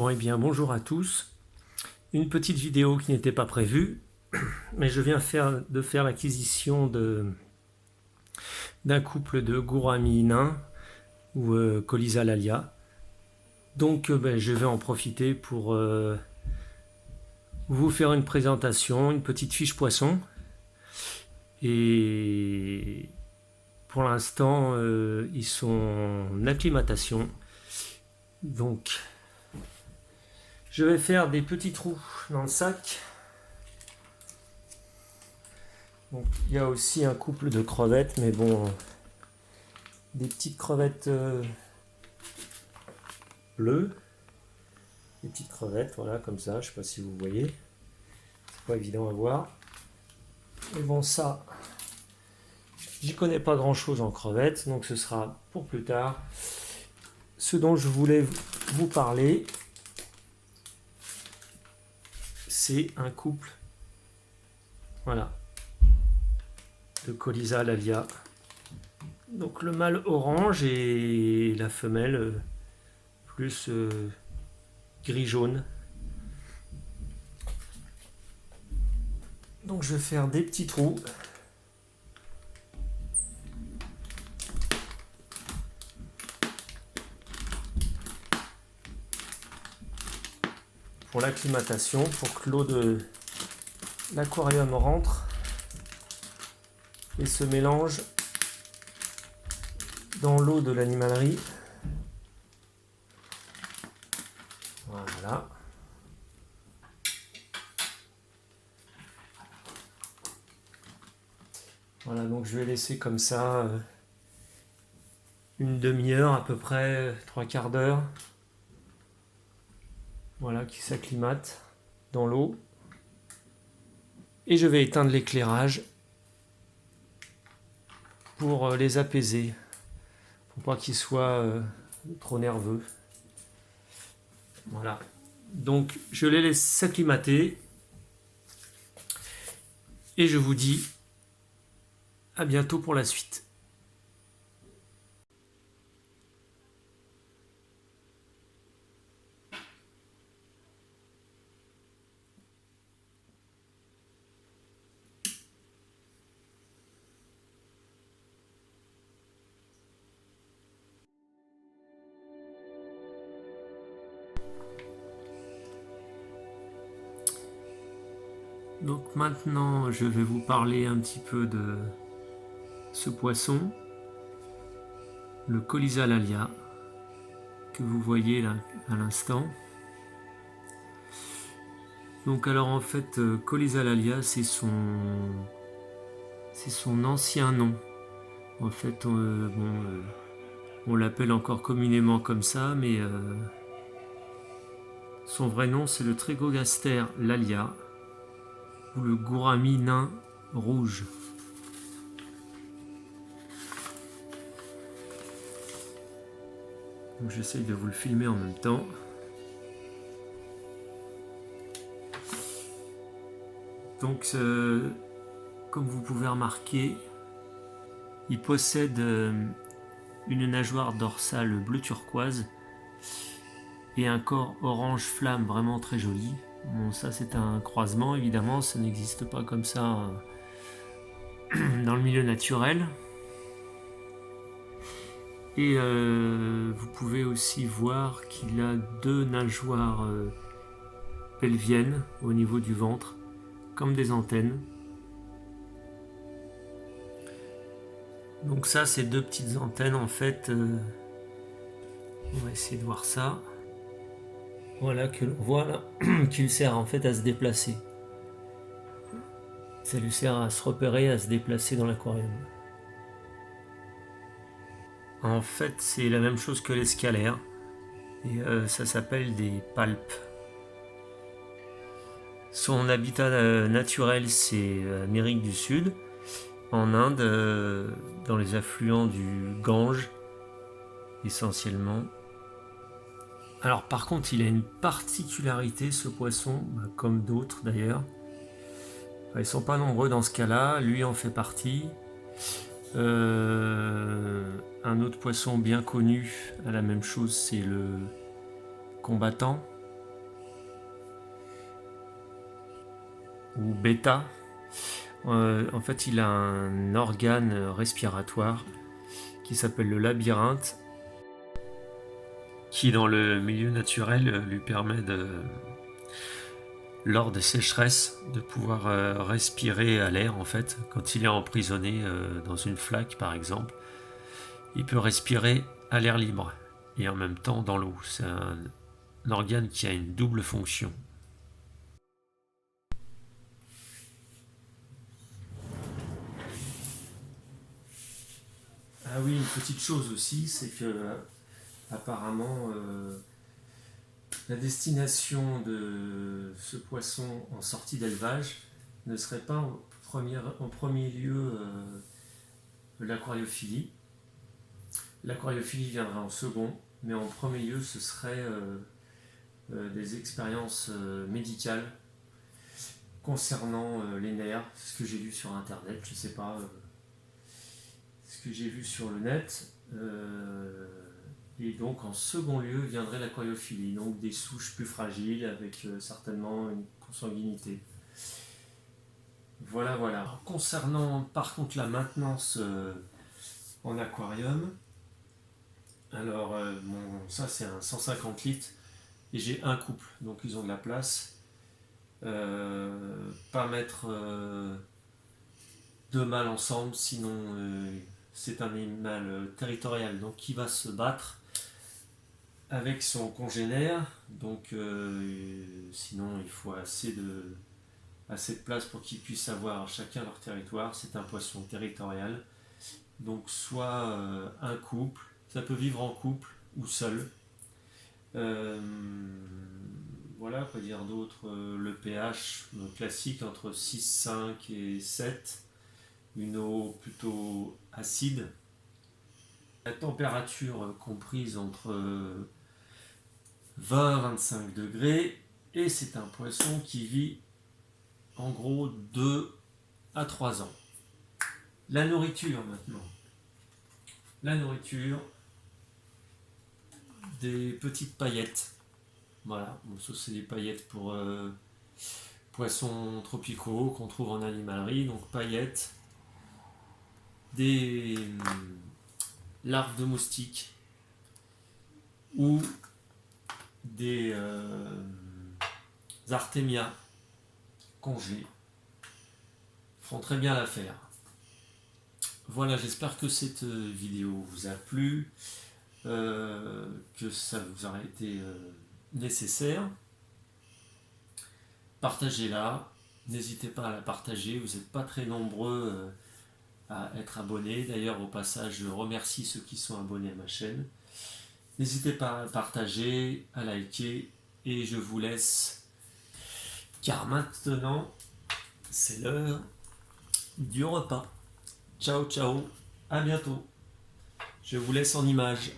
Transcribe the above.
Bon, eh bien, bonjour à tous. Une petite vidéo qui n'était pas prévue, mais je viens de faire l'acquisition d'un couple de gouramis nains ou Colisa lalia. Donc, je vais en profiter pour vous faire une présentation, une petite fiche poisson. Et pour l'instant, ils sont en acclimatation. Donc, je vais faire des petits trous dans le sac. Donc, il y a aussi un couple de crevettes, mais bon, des petites crevettes bleues, des petites crevettes, voilà, comme ça, je sais pas si vous voyez, c'est pas évident à voir. Mais bon, ça, j'y connais pas grand chose en crevettes, donc ce sera pour plus tard. Ce dont je voulais vous parler, c'est un couple, voilà, de Colisa lalia. Donc le mâle orange et la femelle plus gris-jaune. Donc je vais faire des petits trous. Pour l'acclimatation, pour que l'eau de l'aquarium rentre et se mélange dans l'eau de l'animalerie. Voilà. Voilà, donc je vais laisser comme ça une demi-heure à peu près, 3/4 d'heure. Voilà, qui s'acclimate dans l'eau. Et je vais éteindre l'éclairage pour les apaiser, pour pas qu'ils soient trop nerveux. Voilà. Donc je les laisse s'acclimater et je vous dis à bientôt pour la suite. Donc maintenant, je vais vous parler un petit peu de ce poisson, le Colisa lalia, que vous voyez là à l'instant. Donc alors en fait, Colisa lalia, c'est son ancien nom. En fait, on l'appelle encore communément comme ça, mais son vrai nom c'est le Trégogaster lalia, ou le gourami nain rouge. Donc j'essaye de vous le filmer en même temps. Donc comme vous pouvez remarquer, il possède une nageoire dorsale bleu turquoise et un corps orange flamme vraiment très joli. Bon, ça c'est un croisement, évidemment, ça n'existe pas comme ça dans le milieu naturel. Et vous pouvez aussi voir qu'il a 2 nageoires pelviennes au niveau du ventre, comme des antennes. Donc ça, c'est 2 petites antennes en fait. On va essayer de voir ça. Voilà que l'on voit là, qu'il sert en fait à se déplacer. Ça lui sert à se repérer, à se déplacer dans l'aquarium. En fait, c'est la même chose que l'escalaire. Et ça s'appelle des palpes. Son habitat naturel, c'est l'Amérique du Sud, en Inde, dans les affluents du Gange, essentiellement. Alors par contre, il a une particularité, ce poisson, comme d'autres d'ailleurs. Ils ne sont pas nombreux dans ce cas-là, lui en fait partie. Un autre poisson bien connu a la même chose, c'est le combattant. ou bêta. En fait, il a un organe respiratoire qui s'appelle le labyrinthe, qui dans le milieu naturel lui permet lors des sécheresses, de pouvoir respirer à l'air en fait. Quand il est emprisonné dans une flaque par exemple, il peut respirer à l'air libre et en même temps dans l'eau. C'est un organe qui a une double fonction. Ah oui, une petite chose aussi, c'est que apparemment la destination de ce poisson en sortie d'élevage ne serait pas en premier lieu l'aquariophilie. L'aquariophilie viendrait en second, mais en premier lieu ce serait des expériences médicales concernant les nerfs, c'est ce que j'ai lu sur internet, je sais pas, ce que j'ai vu sur le net. Et donc en second lieu viendrait l'aquariophilie, donc des souches plus fragiles avec certainement une consanguinité. Voilà, voilà. Alors, concernant par contre la maintenance en aquarium, alors bon, ça c'est un 150 litres et j'ai un couple, donc ils ont de la place. Pas mettre deux mâles ensemble, sinon c'est un animal territorial, donc qui va se battre avec son congénère, donc sinon il faut assez de place pour qu'ils puissent avoir chacun leur territoire. C'est un poisson territorial, donc soit un couple, ça peut vivre en couple ou seul. Voilà, quoi dire d'autre, le pH classique entre 6, 5 et 7, une eau plutôt acide. La température comprise entre 20 et 25 degrés, et c'est un poisson qui vit en gros 2 à 3 ans. La nourriture maintenant. La nourriture, des petites paillettes. Voilà, bon, ça c'est des paillettes pour poissons tropicaux qu'on trouve en animalerie, donc paillettes, des larves de moustiques ou des artémias congelées feront très bien l'affaire. Voilà, j'espère que cette vidéo vous a plu, que ça vous aura été nécessaire. Partagez-la, n'hésitez pas à la partager, vous n'êtes pas très nombreux à être abonnés. D'ailleurs, au passage, je remercie ceux qui sont abonnés à ma chaîne. N'hésitez pas à partager, à liker, et je vous laisse, car maintenant, c'est l'heure du repas. Ciao, ciao, à bientôt. Je vous laisse en images.